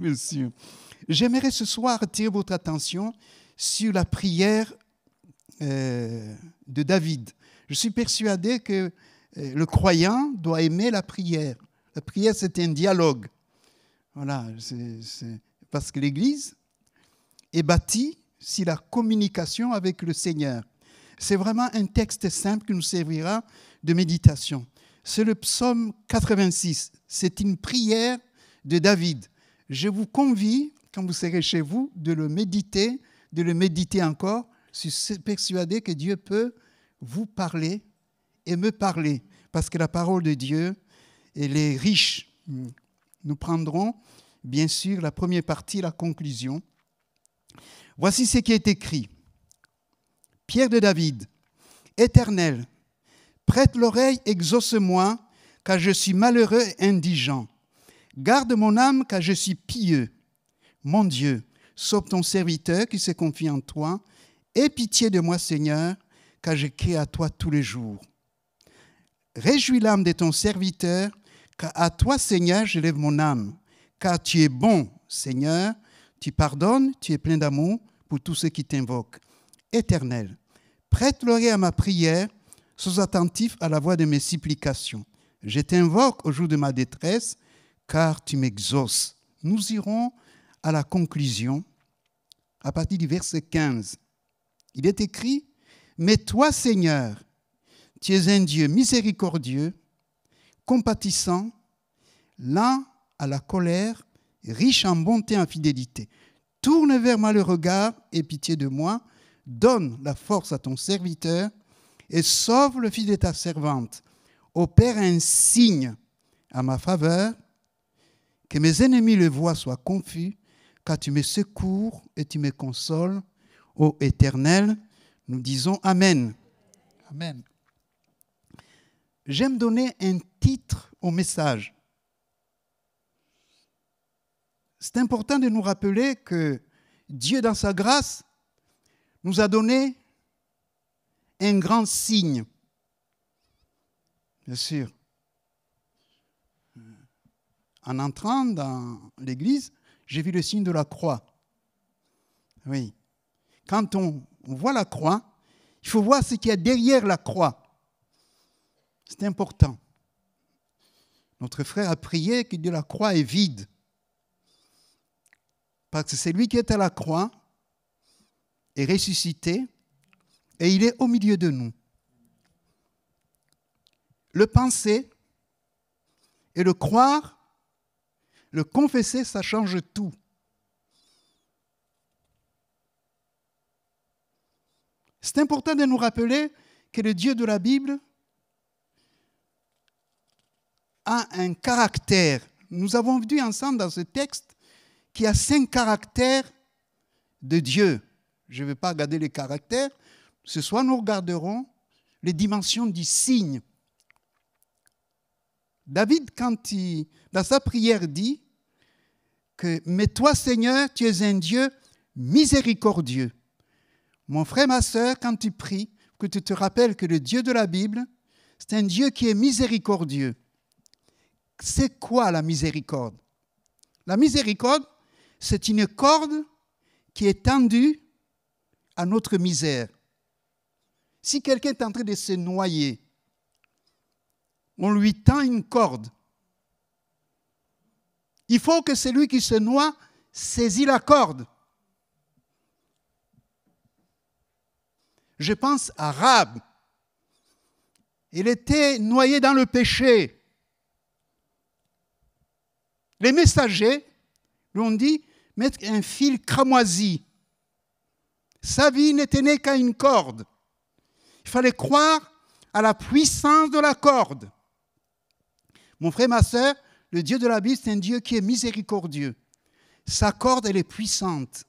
bien sûr. J'aimerais ce soir attirer votre attention sur la prière de David. Je suis persuadé que le croyant doit aimer la prière. La prière, c'est un dialogue. Voilà, parce que l'Église est bâtie sur la communication avec le Seigneur. C'est vraiment un texte simple qui nous servira de méditation. C'est le psaume 86. C'est une prière de David. Je vous convie, quand vous serez chez vous, de le méditer encore. Je suis persuadé que Dieu peut vous parler et me parler, parce que la parole de Dieu, elle est riche. Nous prendrons, bien sûr, la première partie, la conclusion. Voici ce qui est écrit. Pierre de David, Éternel, prête l'oreille, exauce-moi, car je suis malheureux et indigent. Garde mon âme, car je suis pieux. Mon Dieu, sauve ton serviteur qui se confie en toi. Aie pitié de moi, Seigneur, car je crie à toi tous les jours. Réjouis l'âme de ton serviteur, car à toi, Seigneur, je lève mon âme. Car tu es bon, Seigneur, tu pardonnes, tu es plein d'amour pour tous ceux qui t'invoquent. Éternel, prête l'oreille à ma prière, sois attentif à la voix de mes supplications. Je t'invoque au jour de ma détresse, car tu m'exauces. Nous irons à la conclusion, à partir du verset 15. Il est écrit, « Mais toi, Seigneur, tu es un Dieu miséricordieux, compatissant, lent à la colère, riche en bonté et en fidélité. Tourne vers moi le regard et pitié de moi. Donne la force à ton serviteur et sauve le fils de ta servante. Opère un signe à ma faveur, que mes ennemis le voient, soient confus, car tu me secours et tu me consoles. Ô Éternel, nous disons Amen. Amen. J'aime donner un titre au message. C'est important de nous rappeler que Dieu, dans sa grâce, nous a donné un grand signe. Bien sûr. En entrant dans l'église, j'ai vu le signe de la croix. Oui. Quand on voit la croix, il faut voir ce qu'il y a derrière la croix. C'est important. Notre frère a prié que la croix est vide. Parce que c'est lui qui est à la croix, est ressuscité, et il est au milieu de nous. Le penser et le croire, le confesser, ça change tout. C'est important de nous rappeler que le Dieu de la Bible a un caractère. Nous avons vu ensemble dans ce texte qu'il y a 5 caractères de Dieu. Je ne vais pas regarder les caractères. Ce soir, nous regarderons les dimensions du signe. David, quand dans sa prière, dit que « Mais toi, Seigneur, tu es un Dieu miséricordieux ». Mon frère, ma sœur, quand tu pries, que tu te rappelles que le Dieu de la Bible, c'est un Dieu qui est miséricordieux. C'est quoi la miséricorde? La miséricorde, c'est une corde qui est tendue à notre misère. Si quelqu'un est en train de se noyer, on lui tend une corde. Il faut que celui qui se noie saisit la corde. Je pense à Rahab. Il était noyé dans le péché. Les messagers lui ont dit, mettre un fil cramoisi. Sa vie n'était née qu'à une corde. Il fallait croire à la puissance de la corde. Mon frère, ma sœur, le Dieu de la Bible, c'est un Dieu qui est miséricordieux. Sa corde, elle est puissante.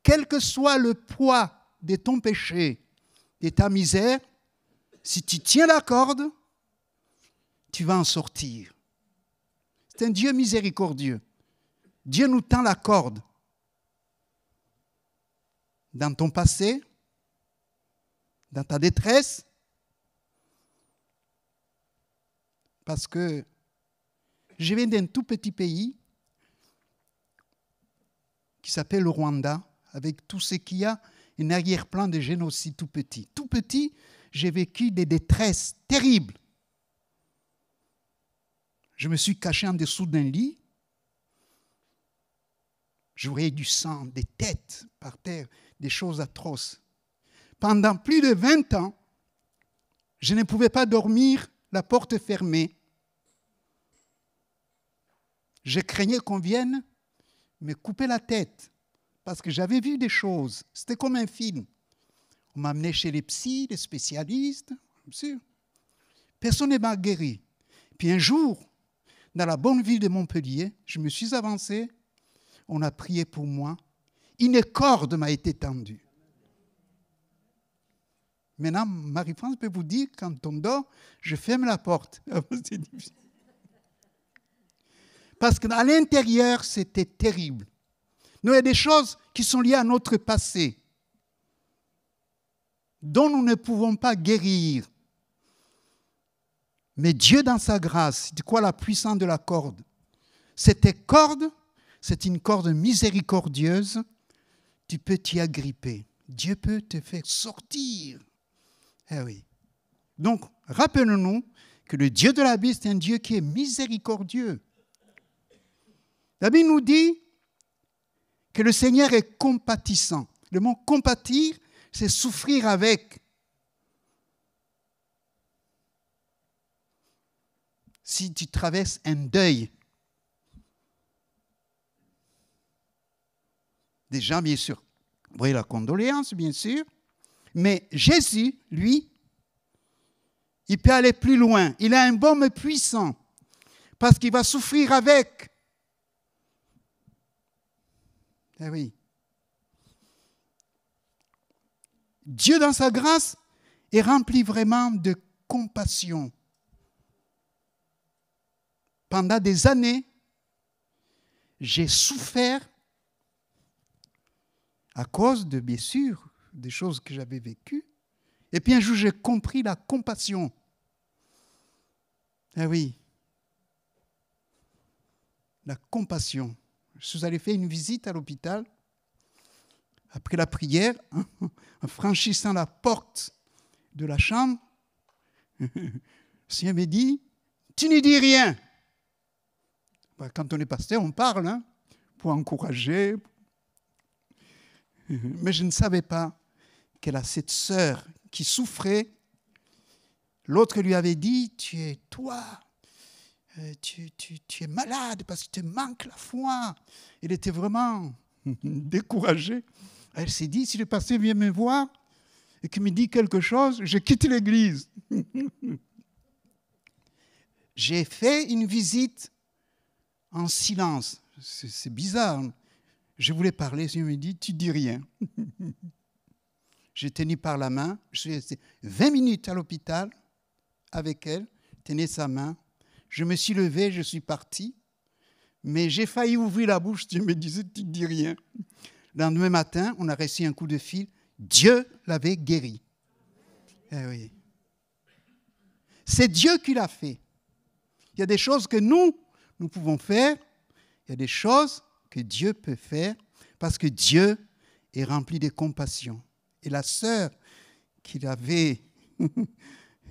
Quel que soit le poids de ton péché, de ta misère, si tu tiens la corde, tu vas en sortir. C'est un Dieu miséricordieux. Dieu nous tend la corde. Dans ton passé, dans ta détresse, parce que je viens d'un tout petit pays qui s'appelle le Rwanda, avec tout ce qu'il y a, un arrière-plan de génocide tout petit. Tout petit, j'ai vécu des détresses terribles. Je me suis caché en dessous d'un lit. Je voyais du sang, des têtes par terre, des choses atroces. Pendant plus de 20 ans, je ne pouvais pas dormir, la porte fermée. Je craignais qu'on vienne me couper la tête, parce que j'avais vu des choses. C'était comme un film. On m'a amené chez les psys, les spécialistes, bien sûr. Personne ne m'a guéri. Puis un jour, dans la bonne ville de Montpellier, je me suis avancé, on a prié pour moi. Une corde m'a été tendue. Maintenant, Marie-France peut vous dire, quand on dort, je ferme la porte. C'est difficile. Parce qu'à l'intérieur, c'était terrible. Nous, il y a des choses qui sont liées à notre passé, dont nous ne pouvons pas guérir. Mais Dieu, dans sa grâce, c'est quoi la puissance de la corde? Cette corde, c'est une corde miséricordieuse. Tu peux t'y agripper. Dieu peut te faire sortir. Eh oui. Donc, rappelons-nous que le Dieu de la Bible, c'est un Dieu qui est miséricordieux. La Bible nous dit que le Seigneur est compatissant. Le mot compatir, c'est souffrir avec. Si tu traverses un deuil, des gens, bien sûr, vous voyez la condoléance, bien sûr, mais Jésus, lui, il peut aller plus loin. Il a un baume puissant parce qu'il va souffrir avec. Eh oui. Dieu, dans sa grâce, est rempli vraiment de compassion. Pendant des années, j'ai souffert à cause de, bien sûr, des choses que j'avais vécues. Et puis un jour, j'ai compris la compassion. Eh oui. La compassion. Je suis allé faire une visite à l'hôpital. Après la prière, en franchissant la porte de la chambre, le Seigneur me dit, tu ne dis rien. Quand on est pasteur, on parle, hein, pour encourager. Mais je ne savais pas qu'elle a cette sœur qui souffrait. L'autre lui avait dit, tu es malade parce que tu manques la foi. Il était vraiment découragé. Elle s'est dit, si le pasteur vient me voir et qu'il me dit quelque chose, je quitte l'église. J'ai fait une visite en silence. C'est bizarre. Je voulais parler, il me dit, tu dis rien. J'ai tenu par la main. Je suis resté 20 minutes à l'hôpital avec elle, tenais sa main. Je me suis levé, je suis parti. Mais j'ai failli ouvrir la bouche, Dieu me disait, tu ne dis rien. Le lendemain matin, on a reçu un coup de fil. Dieu l'avait guéri. Eh oui. C'est Dieu qui l'a fait. Il y a des choses que nous pouvons faire. Il y a des choses que Dieu peut faire parce que Dieu est rempli de compassion. Et la sœur qui avait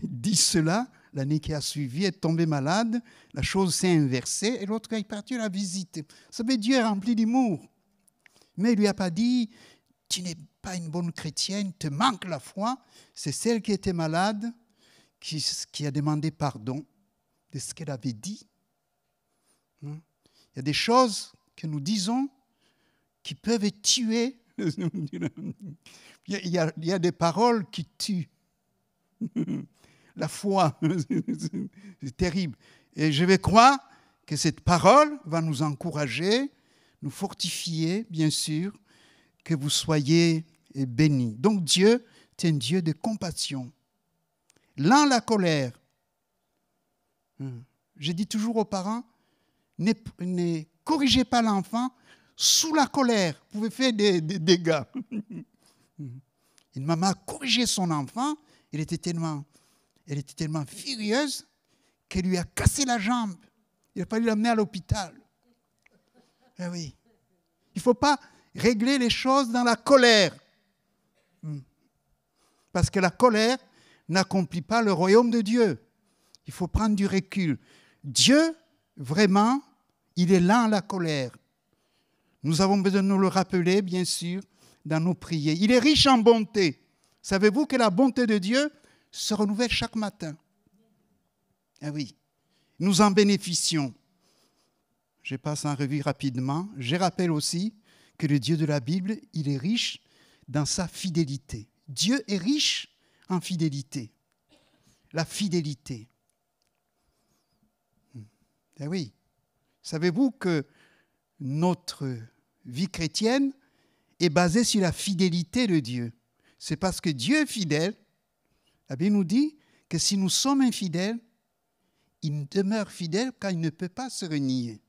dit cela, l'année qui a suivi, est tombée malade, la chose s'est inversée et l'autre est parti la visiter. Vous savez, Dieu est rempli d'humour. Mais il ne lui a pas dit, tu n'es pas une bonne chrétienne, te manque la foi. C'est celle qui était malade qui a demandé pardon de ce qu'elle avait dit. Il y a des choses que nous disons qui peuvent tuer. Il y a des paroles qui tuent. La foi, c'est terrible. Et je vais croire que cette parole va nous encourager, nous fortifier, bien sûr, que vous soyez bénis. Donc Dieu est un Dieu de compassion. Lent la colère. Je dis toujours aux parents, ne corrigez pas l'enfant sous la colère. Vous pouvez faire des dégâts. Une maman a corrigé son enfant. Elle était tellement furieuse qu'elle lui a cassé la jambe. Il a fallu l'amener à l'hôpital. Eh oui. Il ne faut pas régler les choses dans la colère. Parce que la colère n'accomplit pas le royaume de Dieu. Il faut prendre du recul. Dieu, vraiment, il est lent à la colère. Nous avons besoin de nous le rappeler, bien sûr, dans nos prières. Il est riche en bonté. Savez-vous que la bonté de Dieu se renouvelle chaque matin? Ah oui, nous en bénéficions. Je passe en revue rapidement. Je rappelle aussi que le Dieu de la Bible, il est riche dans sa fidélité. Dieu est riche en fidélité. La fidélité. Eh oui. Savez-vous que notre vie chrétienne est basée sur la fidélité de Dieu? C'est parce que Dieu est fidèle. La Bible nous dit que si nous sommes infidèles, il demeure fidèle car il ne peut pas se renier.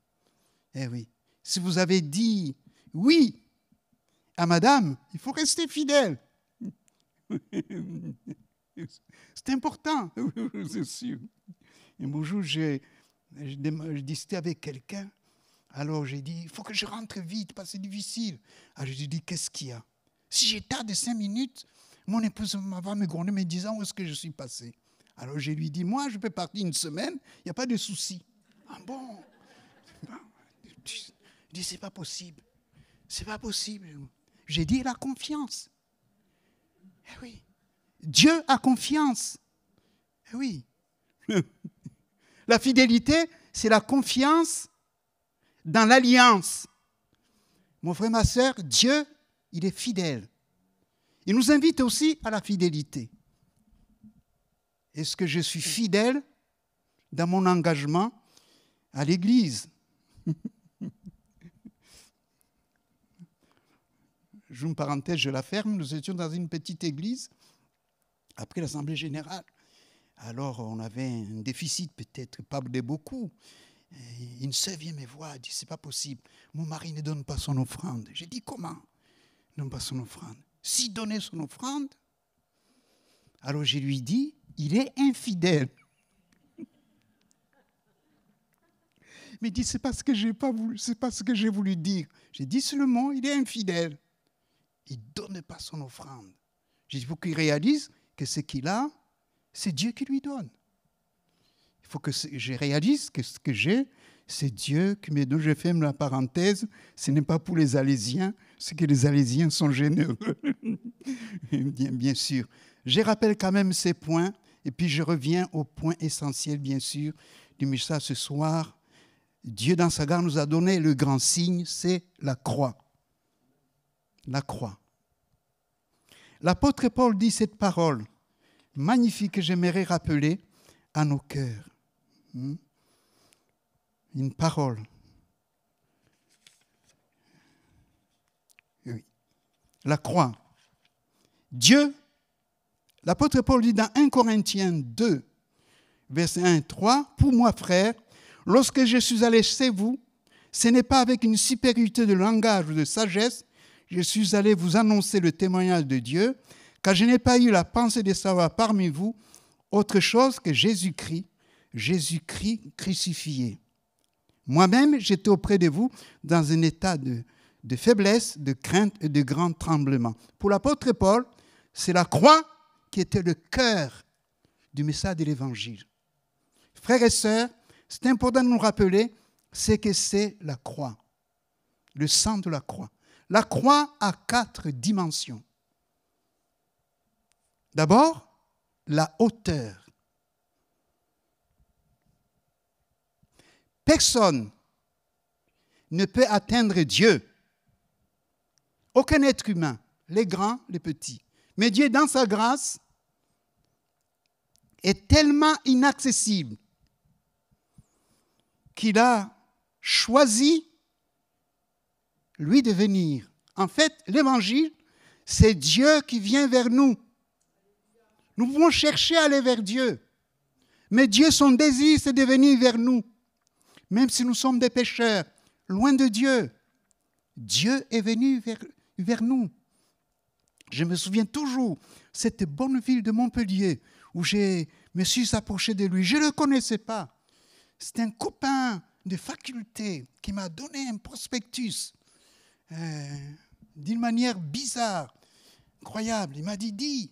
Eh oui. Si vous avez dit oui à madame, il faut rester fidèle. C'est important, c'est sûr. Et un jour, je discutais avec quelqu'un. Alors j'ai dit, il faut que je rentre vite parce que c'est difficile. Alors je lui ai dit, qu'est-ce qu'il y a? Si j'ai tardé 5 minutes, mon épouse va me gronder me disant où est-ce que je suis passé. Alors je lui ai dit, moi je peux partir une semaine, il n'y a pas de souci. Ah bon? Je dis, c'est pas possible. C'est pas possible. J'ai dit, la confiance. Eh oui. Dieu a confiance. Eh oui. La fidélité, c'est la confiance dans l'alliance. Mon frère, ma soeur, Dieu, il est fidèle. Il nous invite aussi à la fidélité. Est-ce que je suis fidèle dans mon engagement à l'Église? J'ouvre une parenthèse, je la ferme. Nous étions dans une petite église après l'Assemblée générale. Alors, on avait un déficit, peut-être pas de beaucoup. Et une sœur vient me voir, elle dit, c'est pas possible. Mon mari ne donne pas son offrande. J'ai dit, comment? Il ne donne pas son offrande. S'il donnait son offrande, alors je lui dis, il est infidèle. Mais il dit, c'est pas ce que j'ai pas voulu, c'est pas ce que j'ai voulu dire. J'ai dit seulement, il est infidèle. Il ne donne pas son offrande. J'ai dit, il faut qu'il réalise que ce qu'il a, c'est Dieu qui lui donne. Il faut que je réalise que ce que j'ai, c'est Dieu qui me donne. Je ferme la parenthèse. Ce n'est pas pour les Alésiens, c'est que les Alésiens sont généreux. Bien sûr. Je rappelle quand même ces points, et puis je reviens au point essentiel, bien sûr, du message ce soir. Dieu, dans sa grâce, nous a donné le grand signe, c'est la croix. La croix. L'apôtre Paul dit cette parole magnifique que j'aimerais rappeler à nos cœurs. Une parole. Oui. La croix. Dieu, l'apôtre Paul dit dans 1 Corinthiens 2, verset 1 et 3, « Pour moi, frère, lorsque je suis allé chez vous, ce n'est pas avec une supériorité de langage ou de sagesse, je suis allé vous annoncer le témoignage de Dieu, car je n'ai pas eu la pensée de savoir parmi vous autre chose que Jésus-Christ crucifié. Moi-même, j'étais auprès de vous dans un état de faiblesse, de crainte et de grand tremblement. » Pour l'apôtre Paul, c'est la croix qui était le cœur du message de l'Évangile. Frères et sœurs, c'est important de nous rappeler ce que c'est la croix, le sang de la croix. La croix a 4 dimensions. D'abord, la hauteur. Personne ne peut atteindre Dieu. Aucun être humain, les grands, les petits. Mais Dieu, dans sa grâce, est tellement inaccessible qu'il a choisi, lui, de venir. En fait, l'évangile, c'est Dieu qui vient vers nous. Nous pouvons chercher à aller vers Dieu. Mais Dieu, son désir, c'est de venir vers nous. Même si nous sommes des pécheurs, loin de Dieu, Dieu est venu vers nous. Je me souviens toujours, cette bonne ville de Montpellier, où je me suis approché de lui. Je ne le connaissais pas. C'est un copain de faculté qui m'a donné un prospectus. d'une manière bizarre, incroyable. Il m'a dit,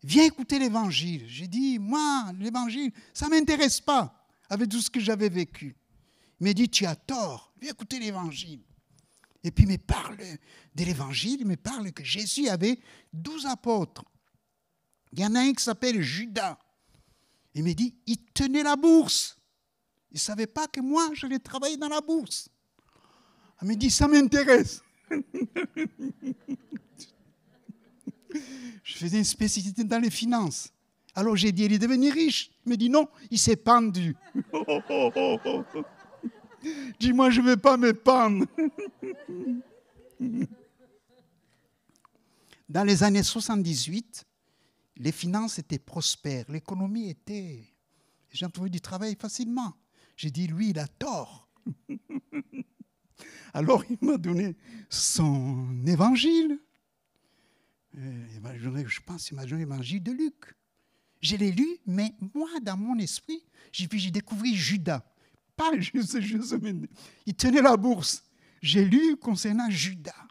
viens écouter l'évangile. J'ai dit, moi, l'évangile, ça ne m'intéresse pas avec tout ce que j'avais vécu. Il m'a dit, tu as tort, viens écouter l'évangile. Et puis il me parle de l'évangile, il me parle que Jésus avait 12 apôtres. Il y en a un qui s'appelle Judas. Il me dit, il tenait la bourse. Il ne savait pas que moi, j'allais travailler dans la bourse. Il me dit, ça m'intéresse. Je faisais une spécialité dans les finances. Alors j'ai dit, il est devenu riche. Il me dit, non, il s'est pendu. Dis-moi, je ne vais pas me pendre. Dans les années 78, les finances étaient prospères, l'économie était... Les gens trouvaient du travail facilement. J'ai dit, lui, il a tort. Alors, il m'a donné son évangile. Je pense qu'il m'a donné l'évangile de Luc. Je l'ai lu, mais moi, dans mon esprit, j'ai découvert Judas. Pas juste. Il tenait la bourse. J'ai lu concernant Judas.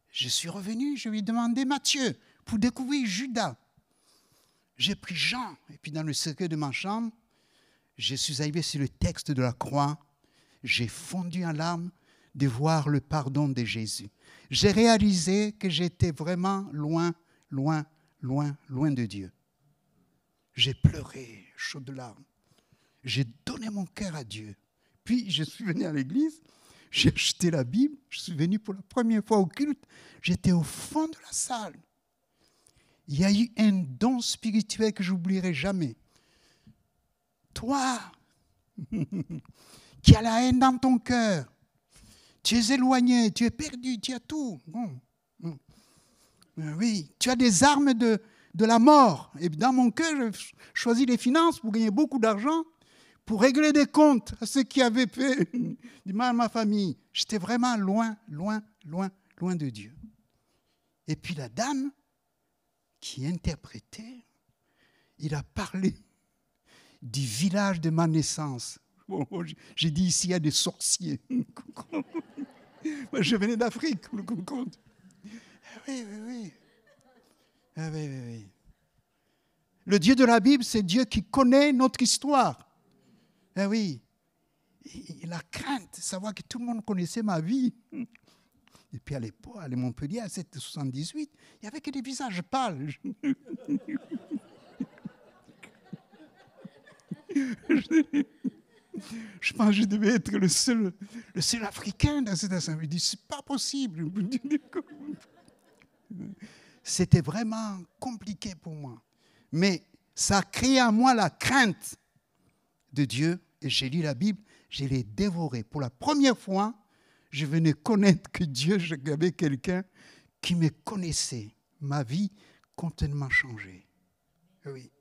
Je suis revenu, je lui ai demandé Matthieu pour découvrir Judas. J'ai pris Jean, et puis dans le secret de ma chambre, je suis arrivé sur le texte de la croix. J'ai fondu en larmes de voir le pardon de Jésus. J'ai réalisé que j'étais vraiment loin, loin, loin, loin de Dieu. J'ai pleuré, chaud de larmes. J'ai donné mon cœur à Dieu. Puis je suis venu à l'église, j'ai acheté la Bible, je suis venu pour la première fois au culte, j'étais au fond de la salle. Il y a eu un don spirituel que je n'oublierai jamais. Toi, qui as la haine dans ton cœur, tu es éloigné, tu es perdu, tu as tout. Oui, tu as des armes de la mort. Et dans mon cœur, je choisis les finances pour gagner beaucoup d'argent, pour régler des comptes à ceux qui avaient fait du mal à ma famille. J'étais vraiment loin, loin, loin, loin de Dieu. Et puis la dame qui interprétait, il a parlé du village de ma naissance. Bon, j'ai dit ici, il y a des sorciers. Moi, je venais d'Afrique, vous le comprenez. Oui. Oui. Le Dieu de la Bible, c'est Dieu qui connaît notre histoire. Oui. Il a crainte de savoir que tout le monde connaissait ma vie. Et puis à l'époque, à Montpellier, à 778, il n'y avait que des visages pâles. Je pense que je devais être le seul Africain dans cette assemblée. Je dis, c'est pas possible. C'était vraiment compliqué pour moi. Mais ça a créé en moi la crainte de Dieu. Et j'ai lu la Bible, je l'ai dévorée. Pour la première fois, je venais connaître que Dieu, j'avais quelqu'un qui me connaissait. Ma vie complètement changé. Oui.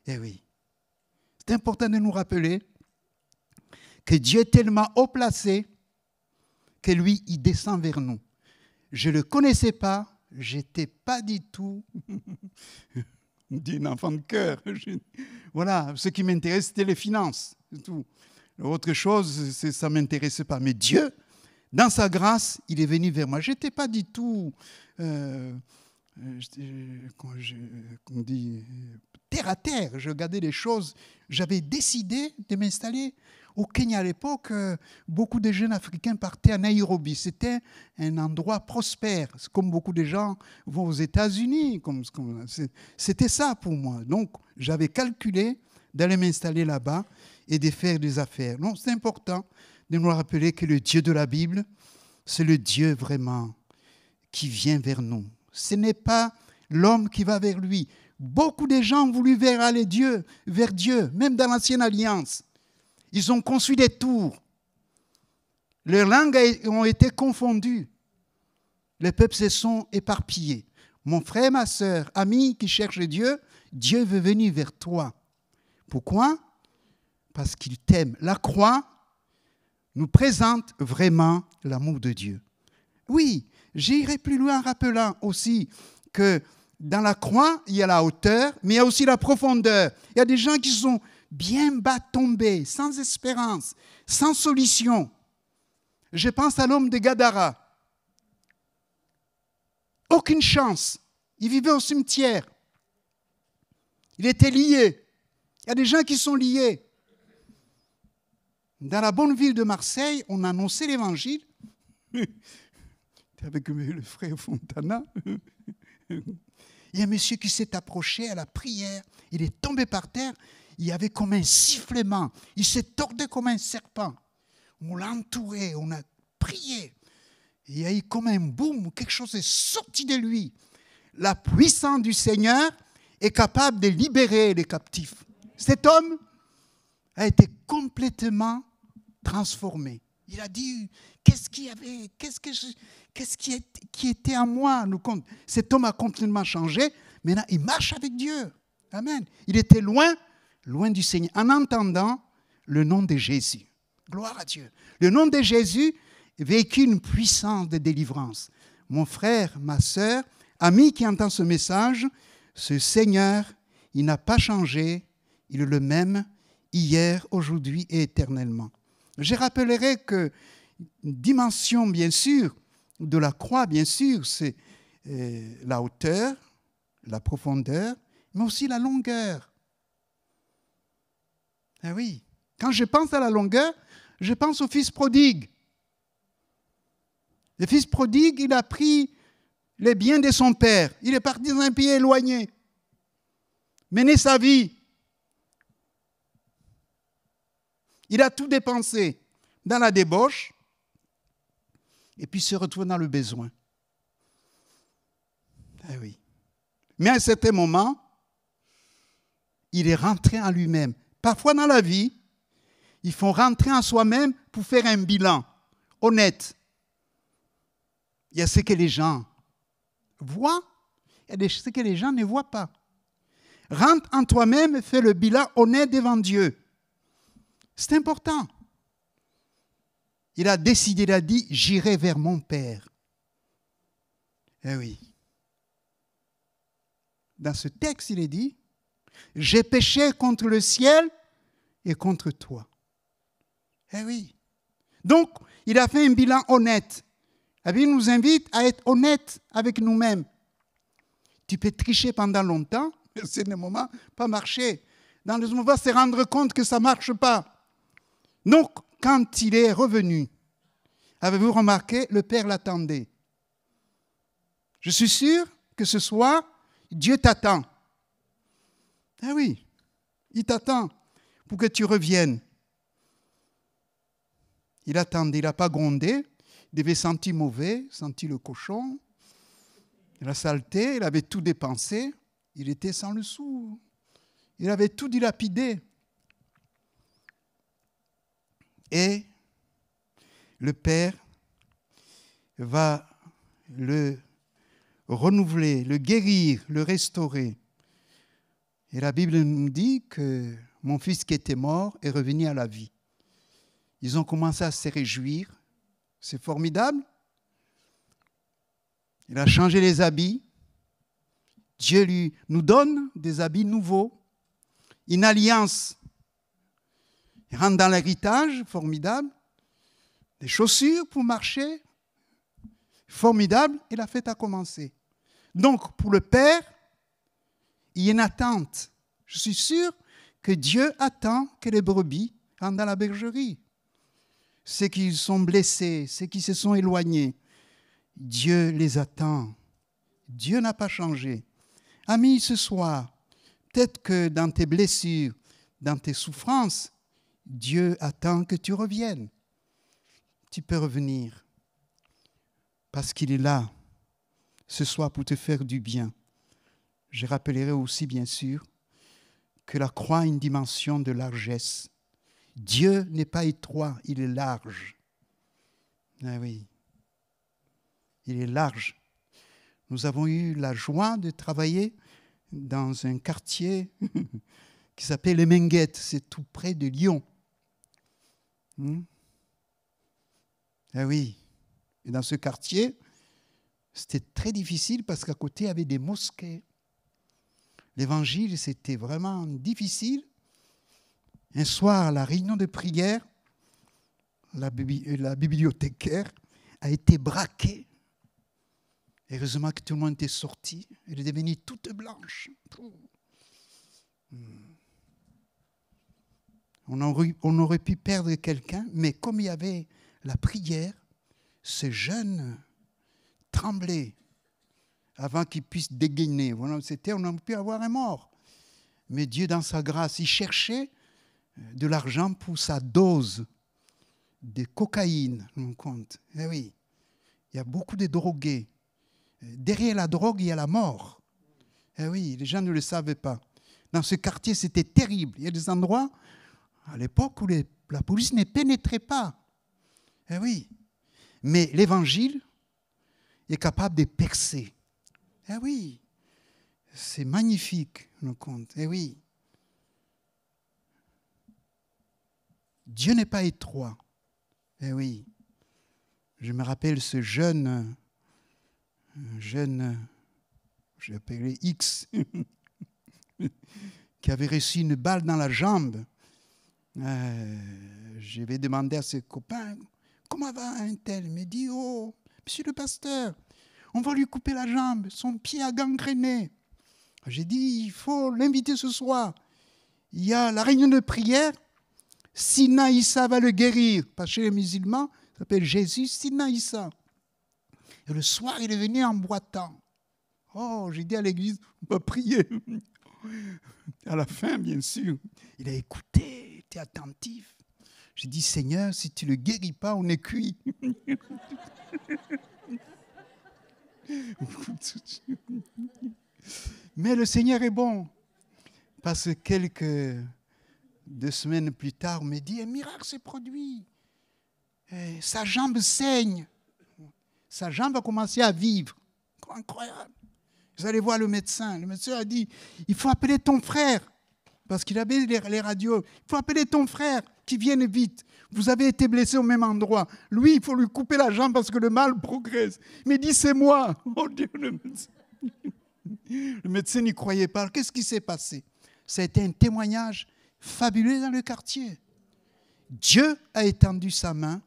C'est important de nous rappeler que Dieu est tellement haut placé que lui, il descend vers nous. Je ne le connaissais pas, je n'étais pas du tout un enfant de cœur. Voilà, ce qui m'intéresse, c'était les finances. C'est tout. Autre chose, ça ne m'intéressait pas. Mais Dieu, dans sa grâce, il est venu vers moi. Je n'étais pas du tout, qu'on dit, terre à terre. Je regardais les choses. J'avais décidé de m'installer au Kenya à l'époque. Beaucoup de jeunes Africains partaient à Nairobi. C'était un endroit prospère. C'est comme beaucoup de gens vont aux États-Unis. C'était ça pour moi. Donc, j'avais calculé d'aller m'installer là-bas et de faire des affaires. Donc, c'est important de nous rappeler que le Dieu de la Bible, c'est le Dieu vraiment qui vient vers nous. Ce n'est pas l'homme qui va vers lui. Beaucoup de gens ont voulu aller vers Dieu, même dans l'Ancienne Alliance. Ils ont construit des tours. Leurs langues ont été confondues. Les peuples se sont éparpillés. Mon frère, ma sœur, ami qui cherche Dieu, Dieu veut venir vers toi. Pourquoi? Parce qu'il t'aime. La croix nous présente vraiment l'amour de Dieu. Oui, j'irai plus loin en rappelant aussi que dans la croix, il y a la hauteur, mais il y a aussi la profondeur. Il y a des gens qui sont bien bas tombés, sans espérance, sans solution. Je pense à l'homme de Gadara. Aucune chance. Il vivait au cimetière. Il était lié. Il y a des gens qui sont liés. Dans la bonne ville de Marseille, on annonçait l'évangile. Avec le frère Fontana. Il y a un monsieur qui s'est approché à la prière. Il est tombé par terre. Il y avait comme un sifflement. Il s'est tordu comme un serpent. On l'a entouré. On a prié. Il y a eu comme un boum. Quelque chose est sorti de lui. La puissance du Seigneur est capable de libérer les captifs. Cet homme a été complètement transformé. Il a dit, qu'est-ce qu'il y avait, qu'est-ce qui était en moi? Cet homme a complètement changé. Maintenant, il marche avec Dieu. Amen. Il était loin du Seigneur, en entendant le nom de Jésus. Gloire à Dieu. Le nom de Jésus véhicule une puissance de délivrance. Mon frère, ma sœur, ami qui entend ce message, ce Seigneur, il n'a pas changé. Il est le même hier, aujourd'hui et éternellement. Je rappellerai que dimension, bien sûr, de la croix, bien sûr, c'est la hauteur, la profondeur, mais aussi la longueur. Ah oui, quand je pense à la longueur, je pense au fils prodigue. Le fils prodigue, il a pris les biens de son père. Il est parti dans un pays éloigné, mener sa vie. Il a tout dépensé dans la débauche et puis se retrouve dans le besoin. Ah oui. Mais à un certain moment, il est rentré en lui-même. Parfois dans la vie, il faut rentrer en soi-même pour faire un bilan honnête. Il y a ce que les gens voient, il y a ce que les gens ne voient pas. Rentre en toi-même et fais le bilan honnête devant Dieu. C'est important. Il a décidé, il a dit, j'irai vers mon Père. Eh oui. Dans ce texte, il est dit, j'ai péché contre le ciel et contre toi. Eh oui. Donc, il a fait un bilan honnête. La Bible nous invite à être honnête avec nous-mêmes. Tu peux tricher pendant longtemps, mais c'est le moment pas marcher. Dans le moment, on va se rendre compte que ça ne marche pas. Donc, quand il est revenu, avez-vous remarqué, le Père l'attendait. Je suis sûr que ce soir, Dieu t'attend. Ah oui, il t'attend pour que tu reviennes. Il attendait, il n'a pas grondé, il devait sentir mauvais, sentir le cochon, la saleté, il avait tout dépensé, il était sans le sou, il avait tout dilapidé. Et le Père va le renouveler, le guérir, le restaurer. Et la Bible nous dit que mon fils qui était mort est revenu à la vie. Ils ont commencé à se réjouir. C'est formidable. Il a changé les habits. Dieu nous donne des habits nouveaux. Une alliance. Il rentre dans l'héritage, formidable. Des chaussures pour marcher, formidable. Et la fête a commencé. Donc, pour le Père, il y a une attente. Je suis sûr que Dieu attend que les brebis rentrent dans la bergerie. Ceux qui sont blessés, ceux qui se sont éloignés, Dieu les attend. Dieu n'a pas changé. Amis, ce soir, peut-être que dans tes blessures, dans tes souffrances, Dieu attend que tu reviennes. Tu peux revenir parce qu'il est là ce soir pour te faire du bien. Je rappellerai aussi, bien sûr, que la croix a une dimension de largesse. Dieu n'est pas étroit, il est large. Ah oui, il est large. Nous avons eu la joie de travailler dans un quartier qui s'appelle les Menguettes, c'est tout près de Lyon. Ah oui, et dans ce quartier, c'était très difficile parce qu'à côté, il y avait des mosquées. L'évangile, c'était vraiment difficile. Un soir, à la réunion de prière, la bibliothécaire a été braquée. Heureusement que tout le monde était sorti. Elle est devenue toute blanche. On aurait pu perdre quelqu'un, mais comme il y avait la prière, ce jeune tremblait avant qu'il puisse dégainer. Voilà, on aurait pu avoir un mort. Mais Dieu, dans sa grâce, il cherchait de l'argent pour sa dose de cocaïne, on compte. Eh oui, il y a beaucoup de drogués. Derrière la drogue, il y a la mort. Eh oui, les gens ne le savaient pas. Dans ce quartier, c'était terrible. Il y a des endroits, à l'époque, où la police ne pénétrait pas. Eh oui. Mais l'Évangile est capable de percer. Eh oui. C'est magnifique, le conte. Eh oui. Dieu n'est pas étroit. Eh oui. Je me rappelle ce jeune, j'ai appelé X, qui avait reçu une balle dans la jambe. Je vais demander à ses copains, comment va un tel? Il me dit, oh, monsieur le pasteur, on va lui couper la jambe, son pied a gangréné. J'ai dit, il faut l'inviter ce soir. Il y a la réunion de prière, Sina Issa va le guérir. Parce que chez les musulmans, ça s'appelle Jésus, Sina Issa. Et le soir, il est venu en boitant. Oh, j'ai dit à l'église, on va prier. À la fin, bien sûr, il a écouté, il était attentif. J'ai dit, Seigneur, si tu ne le guéris pas, on est cuit. Mais le Seigneur est bon. Parce que quelques 2 semaines plus tard, on me dit, un miracle s'est produit. Et sa jambe saigne. Sa jambe a commencé à vivre. Incroyable. Vous allez voir le médecin. Le médecin a dit, il faut appeler ton frère. Parce qu'il avait les radios. Il faut appeler ton frère qui vienne vite. Vous avez été blessé au même endroit. Lui, il faut lui couper la jambe parce que le mal progresse. Il me dit, c'est moi. Oh Dieu, le médecin. Le médecin n'y croyait pas. Qu'est-ce qui s'est passé? Ça a été un témoignage fabuleux dans le quartier. Dieu a étendu sa main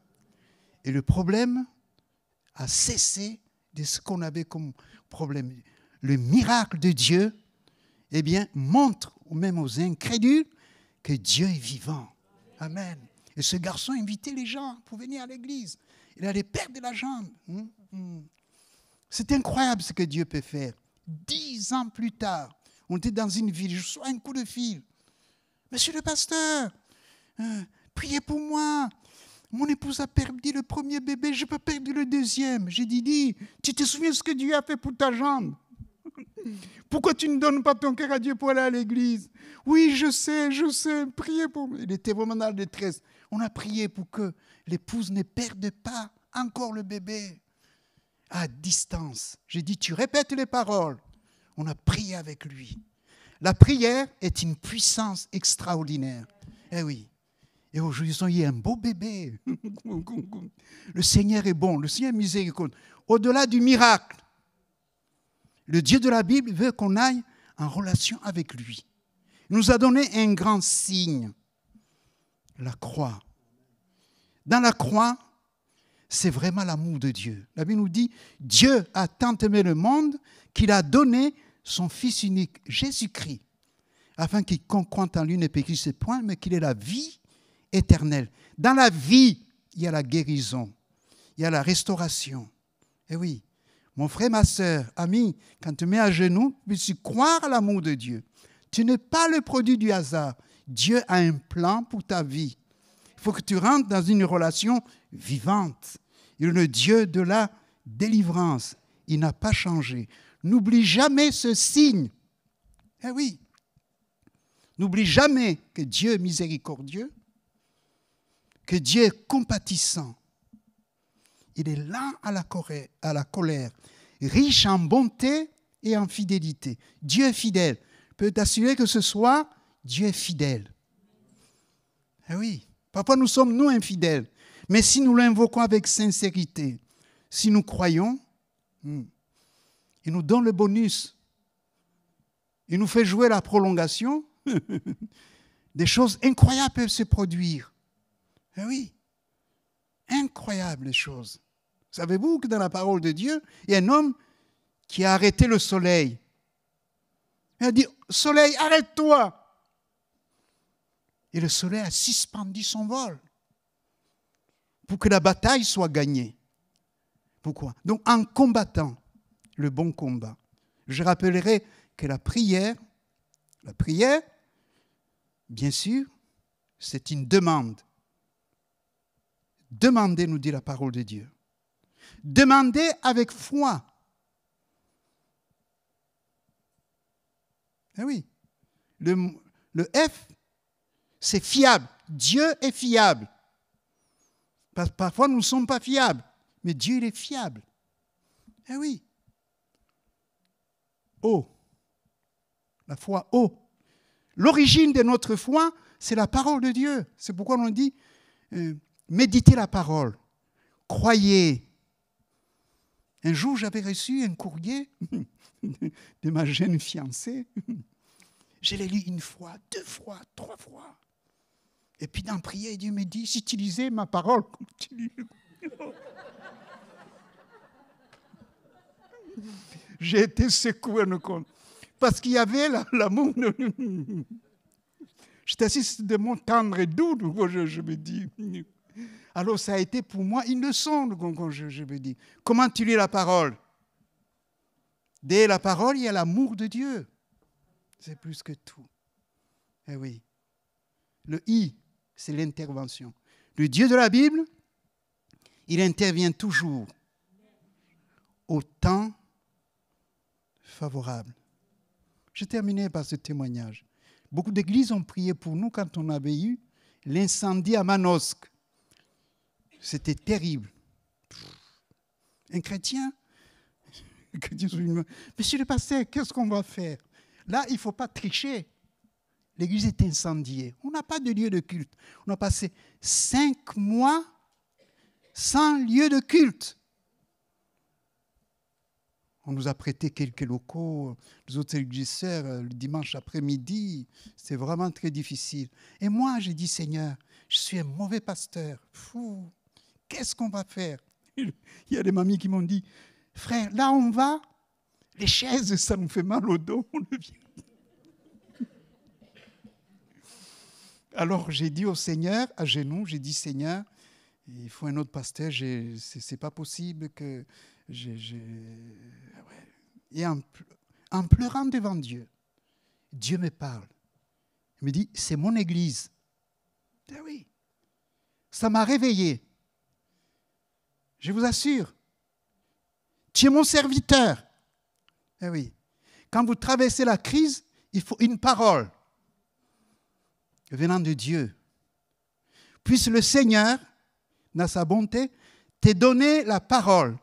et le problème a cessé de ce qu'on avait comme problème. Le miracle de Dieu, eh bien, montre même aux incrédules que Dieu est vivant. Amen. Et ce garçon invitait les gens pour venir à l'église. Il allait perdre la jambe. C'est incroyable ce que Dieu peut faire. 10 ans plus tard, on était dans une ville, je reçois un coup de fil. Monsieur le pasteur, priez pour moi. Mon épouse a perdu le premier bébé, je peux perdre le deuxième. J'ai dit, tu te souviens de ce que Dieu a fait pour ta jambe? Pourquoi tu ne donnes pas ton cœur à Dieu pour aller à l'église? Oui, je sais, priez pour moi. Il était vraiment dans la détresse. On a prié pour que l'épouse ne perde pas encore le bébé. À distance. J'ai dit, tu répètes les paroles. On a prié avec lui. La prière est une puissance extraordinaire. Eh oui. Et aujourd'hui, il y a un beau bébé. Le Seigneur est bon, le Seigneur est miséricordieux. Au-delà du miracle, le Dieu de la Bible veut qu'on aille en relation avec lui. Il nous a donné un grand signe, la croix. Dans la croix, c'est vraiment l'amour de Dieu. La Bible nous dit, Dieu a tant aimé le monde qu'il a donné son Fils unique, Jésus-Christ, afin qu'il croie en lui ne périsse point, mais qu'il ait la vie éternelle. Dans la vie, il y a la guérison, il y a la restauration. Et oui, mon frère, ma soeur, ami, quand tu mets à genoux, tu croire à l'amour de Dieu. Tu n'es pas le produit du hasard. Dieu a un plan pour ta vie. Il faut que tu rentres dans une relation vivante. Il est le Dieu de la délivrance. Il n'a pas changé. N'oublie jamais ce signe. Eh oui. N'oublie jamais que Dieu est miséricordieux, que Dieu est compatissant. Il est lent à la colère, riche en bonté et en fidélité. Dieu est fidèle. Je peux t'assurer que ce soir, Dieu est fidèle. Eh oui. Parfois, nous sommes, nous, infidèles. Mais si nous l'invoquons avec sincérité, si nous croyons, il nous donne le bonus. Il nous fait jouer la prolongation. Des choses incroyables peuvent se produire. Eh oui. Incroyables choses. Savez-vous que dans la parole de Dieu, il y a un homme qui a arrêté le soleil. Il a dit, soleil, arrête-toi. Et le soleil a suspendu son vol pour que la bataille soit gagnée. Pourquoi? Donc en combattant le bon combat, je rappellerai que la prière, bien sûr, c'est une demande. Demandez, nous dit la parole de Dieu. Demandez avec foi. Eh oui, le F, c'est fiable. Dieu est fiable. Parfois, nous ne sommes pas fiables, mais Dieu, il est fiable. Eh oui. O, la foi O. L'origine de notre foi, c'est la parole de Dieu. C'est pourquoi on dit, méditez la parole, croyez. Un jour, j'avais reçu un courrier de ma jeune fiancée. Je l'ai lu une fois, 2 fois, 3 fois. Et puis dans la prière, Dieu me dit, si tu lisais ma parole, comme tu lis. J'ai été secoué, parce qu'il y avait l'amour. J'étais assis sur des mots tendres et doux, je me dis. Alors ça a été pour moi une leçon, quand je me dis. Comment tu lis la parole? Dès la parole, il y a l'amour de Dieu. C'est plus que tout. Eh oui. Le I, c'est l'intervention. Le Dieu de la Bible, il intervient toujours au temps favorable. Je terminais par ce témoignage. Beaucoup d'églises ont prié pour nous quand on avait eu l'incendie à Manosque. C'était terrible. Un chrétien, monsieur le pasteur, qu'est-ce qu'on va faire? Là, il ne faut pas tricher. L'église est incendiée. On n'a pas de lieu de culte. On a passé 5 mois sans lieu de culte. On nous a prêté quelques locaux, les autres églises le dimanche après-midi. C'est vraiment très difficile. Et moi, j'ai dit, Seigneur, je suis un mauvais pasteur. Qu'est-ce qu'on va faire? Il y a des mamies qui m'ont dit, frère, là on va, les chaises, ça nous fait mal au dos. On devient... Alors j'ai dit au Seigneur, à genoux, j'ai dit, Seigneur, il faut un autre pasteur, c'est pas possible que... Et en pleurant devant Dieu, Dieu me parle. Il me dit, c'est mon église. Eh oui, ça m'a réveillé. Je vous assure, tu es mon serviteur. Eh oui, quand vous traversez la crise, il faut une parole venant de Dieu. Puisse le Seigneur, dans sa bonté, te donner la parole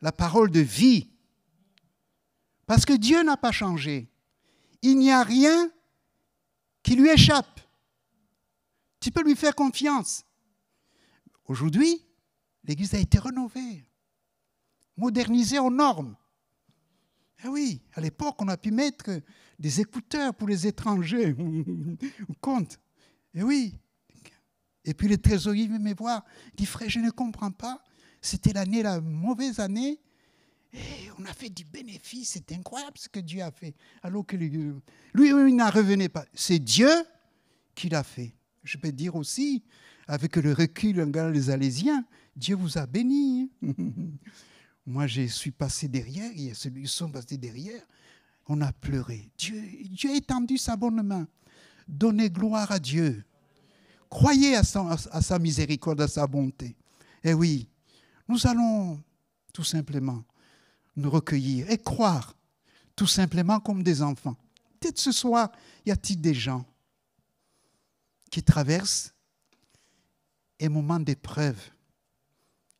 de vie. Parce que Dieu n'a pas changé. Il n'y a rien qui lui échappe. Tu peux lui faire confiance. Aujourd'hui, l'Église a été rénovée, modernisée aux normes. Eh oui, à l'époque, on a pu mettre des écouteurs pour les étrangers. On compte. Eh oui. Et puis le trésorier vient me voir. Il dit, frère, je ne comprends pas. C'était la mauvaise année. Et on a fait du bénéfice. C'est incroyable ce que Dieu a fait. Alors que lui, il n'en revenait pas. C'est Dieu qui l'a fait. Je peux dire aussi, avec le recul, regardant les Alésiens, Dieu vous a béni. Moi, je suis passé derrière, il y a celui qui sont passés derrière. On a pleuré. Dieu a étendu sa bonne main. Donnez gloire à Dieu. Croyez à sa miséricorde, à sa bonté. Et oui, nous allons tout simplement nous recueillir et croire tout simplement comme des enfants. Peut-être ce soir, y a-t-il des gens qui traversent un moment d'épreuve,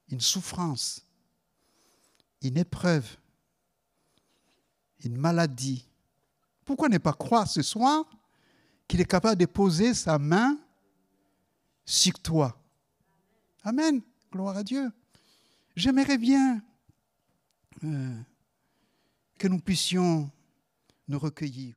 une souffrance, une épreuve, une maladie. Pourquoi ne pas croire ce soir qu'il est capable de poser sa main sur toi? Amen. Gloire à Dieu. J'aimerais bien que nous puissions nous recueillir.